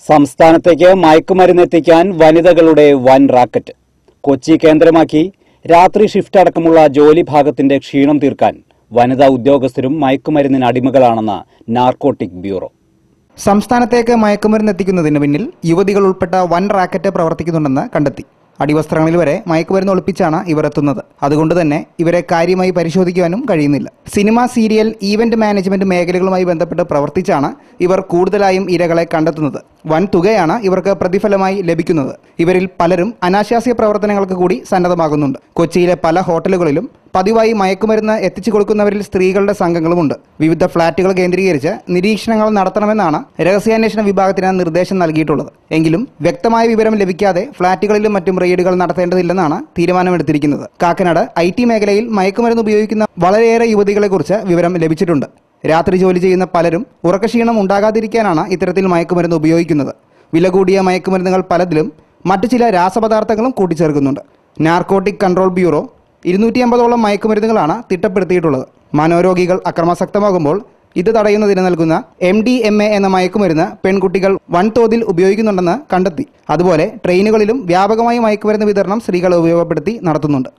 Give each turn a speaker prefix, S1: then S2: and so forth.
S1: സംസ്ഥാനത്തേക്ക് മയക്കുമരുന്നെത്തിക്കാൻ വനിതകളുടെ വൻ റാക്കറ്റ്. കൊച്ചി കേന്ദ്രമാക്കി രാത്രി ഷിഫ്റ്റ് അടക്കമുള്ള ജോലി ഭാഗത്തിന്റെ ക്ഷീണം തീർക്കാൻ വനിതാ ഉദ്യോഗസ്ഥരും മയക്കുമരുന്നിന് അടിമകളാണെന്ന് നാർക്കോട്ടിക് ബ്യൂറോ.
S2: സംസ്ഥാനത്തേക്ക് മയക്കുമരുന്നെത്തിക്കുന്നതിന് പിന്നിൽ യുവതികൾ ഉൾപ്പെട്ട വൻ റാക്കറ്റ് പ്രവർത്തിക്കുന്നുണ്ടെന്ന് കണ്ടെത്തി. അടിവസ്ത്രങ്ങളിൽ വരെ മയക്കുമരുന്ന് ഒളിപ്പിച്ചാണ് ഇവർ എത്തുന്നത്. അതുകൊണ്ട് തന്നെ ഇവരെ കാര്യമായി പരിശോധിക്കുവാനും കഴിയുന്നില്ല. സിനിമ, സീരിയൽ, ഈവന്റ് മാനേജ്മെന്റ് മേഖലകളുമായി ബന്ധപ്പെട്ട് പ്രവർത്തിച്ചാണ് ഇവർ കൂടുതലായും ഇരകളെ കണ്ടെത്തുന്നത്. വൻ തുകയാണ് ഇവർക്ക് പ്രതിഫലമായി ലഭിക്കുന്നത്. ഇവരിൽ പലരും അനാശാസ്യ പ്രവർത്തനങ്ങൾക്ക് കൂടി സന്നദ്ധമാകുന്നുണ്ട്. കൊച്ചിയിലെ പല ഹോട്ടലുകളിലും പതിവായി മയക്കുമരുന്ന് എത്തിച്ചു കൊടുക്കുന്നവരിൽ സ്ത്രീകളുടെ സംഘങ്ങളുമുണ്ട്. വിവിധ ഫ്ളാറ്റുകൾ കേന്ദ്രീകരിച്ച് നിരീക്ഷണങ്ങൾ നടത്തണമെന്നാണ് രഹസ്യാന്വേഷണ വിഭാഗത്തിന് നിർദ്ദേശം നൽകിയിട്ടുള്ളത്. എങ്കിലും വ്യക്തമായ വിവരം ലഭിക്കാതെ ഫ്ളാറ്റുകളിലും മറ്റും റെയ്ഡുകൾ നടത്തേണ്ടതില്ലെന്നാണ് തീരുമാനമെടുത്തിരിക്കുന്നത്. കാക്കനാട് IT മേഖലയിൽ മയക്കുമരുന്ന് ഉപയോഗിക്കുന്ന വളരെയേറെ യുവതികളെക്കുറിച്ച് വിവരം ലഭിച്ചിട്ടുണ്ട്. രാത്രി ജോലി ചെയ്യുന്ന പലരും ഉറക്കക്ഷീണം ഉണ്ടാകാതിരിക്കാനാണ് ഇത്തരത്തിൽ മയക്കുമരുന്ന് ഉപയോഗിക്കുന്നത്. വില കൂടിയ മയക്കുമരുന്നുകൾ പലതിലും മറ്റു ചില രാസപദാർത്ഥങ്ങളും കൂട്ടിച്ചേർക്കുന്നുണ്ട്. നാർക്കോട്ടിക് കൺട്രോൾ ബ്യൂറോ 250ഓളം മയക്കുമരുന്നുകളാണ് തിട്ടപ്പെടുത്തിയിട്ടുള്ളത്. മനോരോഗികൾ അക്രമാസക്തമാകുമ്പോൾ ഇത് തടയുന്നതിന് നൽകുന്ന MDMA എന്ന മയക്കുമരുന്ന് പെൺകുട്ടികൾ വൻതോതിൽ ഉപയോഗിക്കുന്നുണ്ടെന്ന് കണ്ടെത്തി. അതുപോലെ ട്രെയിനുകളിലും വ്യാപകമായി മയക്കുമരുന്ന് വിതരണം സ്ത്രീകളെ ഉപയോഗപ്പെടുത്തി നടത്തുന്നുണ്ട്.